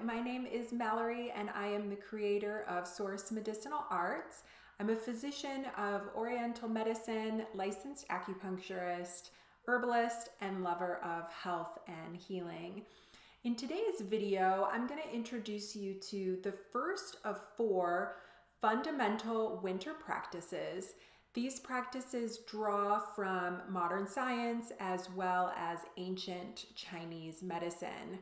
my name is Malerie and I am the creator of Source Medicinal Arts. I'm a physician of Oriental medicine, licensed acupuncturist, herbalist, and lover of health and healing. In today's video, I'm going to introduce you to the first of 4 fundamental winter practices. These practices draw from modern science as well as ancient Chinese medicine.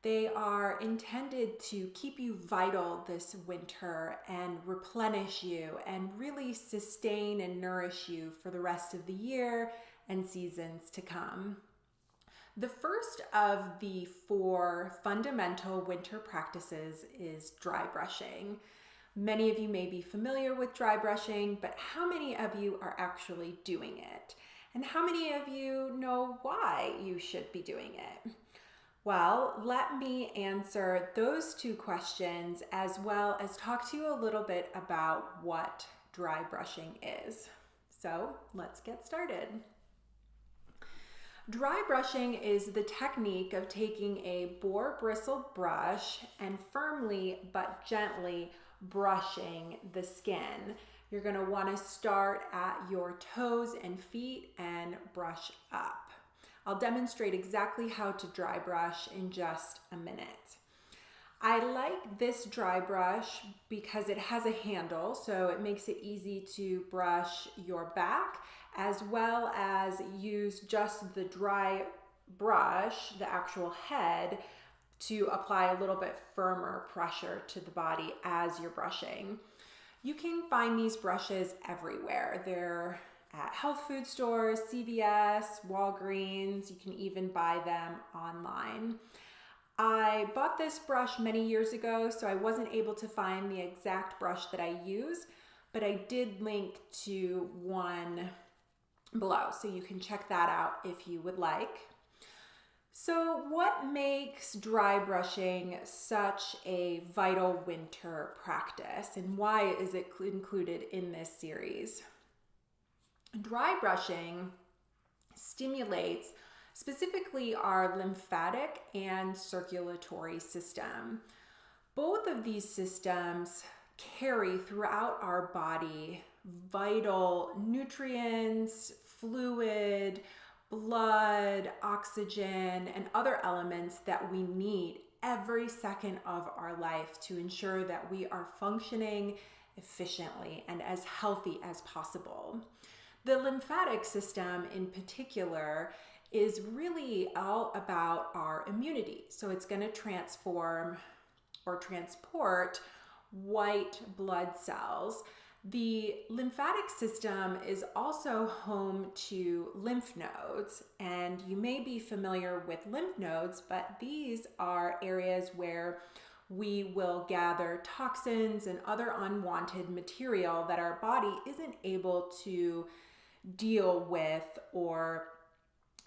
They are intended to keep you vital this winter and replenish you and really sustain and nourish you for the rest of the year and seasons to come. The first of the 4 fundamental winter practices is dry brushing. Many of you may be familiar with dry brushing, but how many of you are actually doing it? And how many of you know why you should be doing it? Well, let me answer those 2 questions as well as talk to you a little bit about what dry brushing is. So let's get started. Dry brushing is the technique of taking a boar bristle brush and firmly but gently brushing the skin. You're going to want to start at your toes and feet and brush up. I'll demonstrate exactly how to dry brush in just a minute. I like this dry brush because it has a handle, so it makes it easy to brush your back as well as use just the dry brush, the actual head, to apply a little bit firmer pressure to the body as you're brushing. You can find these brushes everywhere. They're at health food stores, CVS, Walgreens. You can even buy them online. I bought this brush many years ago, so I wasn't able to find the exact brush that I use, but I did link to one below, so you can check that out if you would like. So what makes dry brushing such a vital winter practice, and why is it included in this series? Dry brushing stimulates specifically our lymphatic and circulatory system. Both of these systems carry throughout our body vital nutrients, fluid, blood, oxygen, and other elements that we need every second of our life to ensure that we are functioning efficiently and as healthy as possible. The lymphatic system in particular is really all about our immunity. So it's going to transform or transport white blood cells. The lymphatic system is also home to lymph nodes, and you may be familiar with lymph nodes, but these are areas where we will gather toxins and other unwanted material that our body isn't able to deal with or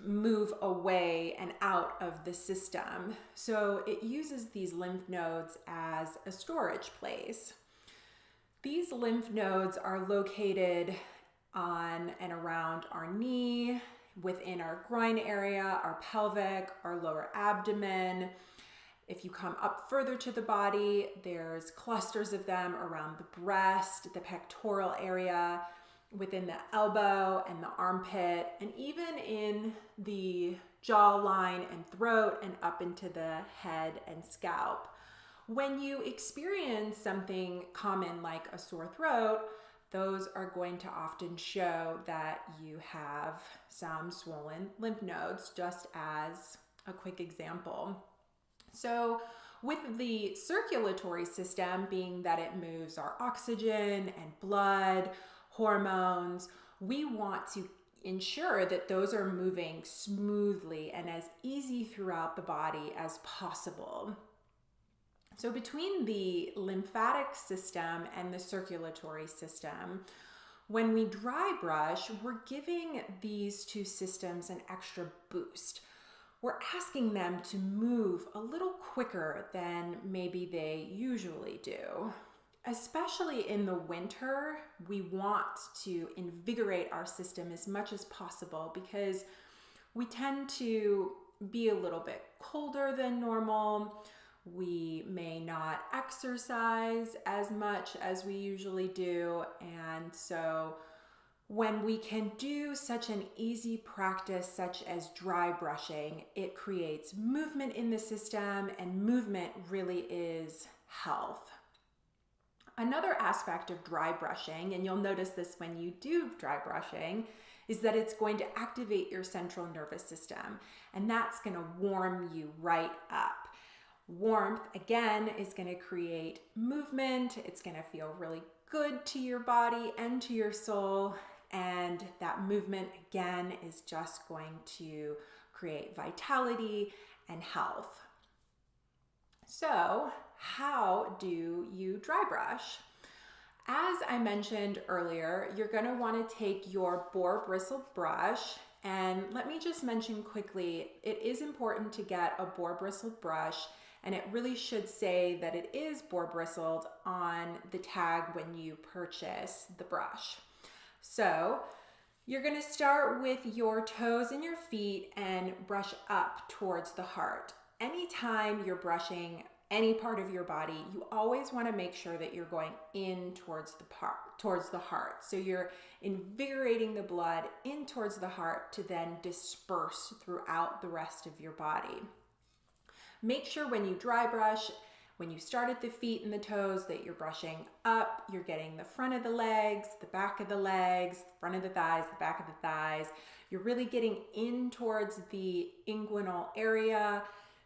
move away and out of the system. So it uses these lymph nodes as a storage place. These lymph nodes are located on and around our knee, within our groin area, our pelvic, our lower abdomen. If you come up further to the body, there's clusters of them around the breast, the pectoral area, within the elbow and the armpit, and even in the jawline and throat and up into the head and scalp. When you experience something common like a sore throat, those are going to often show that you have some swollen lymph nodes, just as a quick example. So with the circulatory system, being that it moves our oxygen and blood, hormones, we want to ensure that those are moving smoothly and as easy throughout the body as possible. So between the lymphatic system and the circulatory system, when we dry brush, we're giving these 2 systems an extra boost. We're asking them to move a little quicker than maybe they usually do. Especially in the winter, we want to invigorate our system as much as possible because we tend to be a little bit colder than normal. We may not exercise as much as we usually do. And so when we can do such an easy practice such as dry brushing, it creates movement in the system, and movement really is health. Another aspect of dry brushing, and you'll notice this when you do dry brushing, is that it's going to activate your central nervous system, and that's going to warm you right up. Warmth, again, is going to create movement. It's going to feel really good to your body and to your soul, and that movement, again, is just going to create vitality and health. So, how do you dry brush? As I mentioned earlier, you're going to want to take your boar bristle brush, and let me just mention quickly, it is important to get a boar bristled brush, and it really should say that it is boar bristled on the tag when you purchase the brush. So you're going to start with your toes and your feet and brush up towards the heart. Anytime you're brushing any part of your body, you always want to make sure that you're going in towards the heart. So you're invigorating the blood in towards the heart to then disperse throughout the rest of your body. Make sure when you dry brush, when you start at the feet and the toes, that you're brushing up. You're getting the front of the legs, the back of the legs, front of the thighs, the back of the thighs. You're really getting in towards the inguinal area.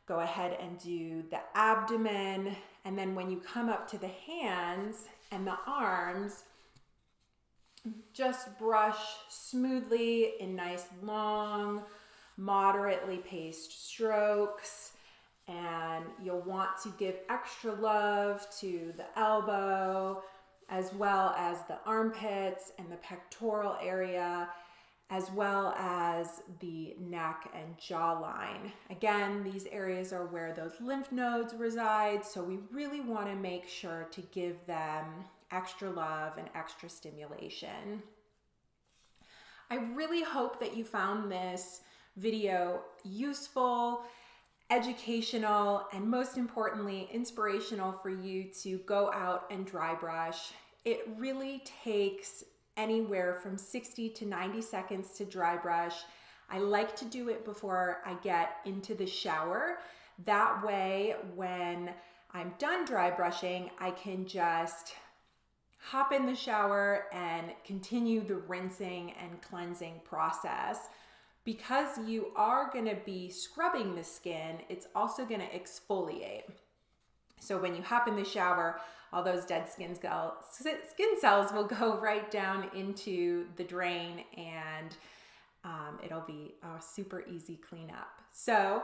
Go ahead and do the abdomen. And then when you come up to the hands and the arms, just brush smoothly in nice, long, moderately paced strokes. And you'll want to give extra love to the elbow, as well as the armpits and the pectoral area, as well as the neck and jawline. Again, these areas are where those lymph nodes reside, so we really want to make sure to give them extra love and extra stimulation. I really hope that you found this video useful, educational, and most importantly, inspirational for you to go out and dry brush. It really takes anywhere from 60 to 90 seconds to dry brush. I like to do it before I get into the shower. That way, when I'm done dry brushing, I can just hop in the shower and continue the rinsing and cleansing process. Because you are going to be scrubbing the skin, it's also going to exfoliate. So when you hop in the shower, all those dead skin cells will go right down into the drain, and it'll be a super easy cleanup. So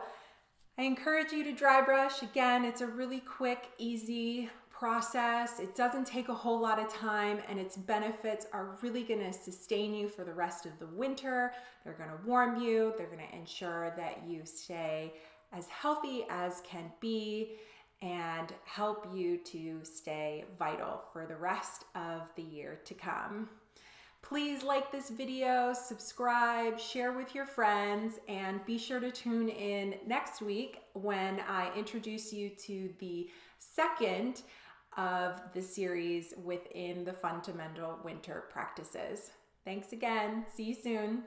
I encourage you to dry brush. Again, it's a really quick, easy process. It doesn't take a whole lot of time, and its benefits are really going to sustain you for the rest of the winter. They're going to warm you. They're going to ensure that you stay as healthy as can be and help you to stay vital for the rest of the year to come. Please like this video, subscribe, share with your friends, and be sure to tune in next week when I introduce you to the second of the series within the fundamental winter practices. Thanks again. See you soon.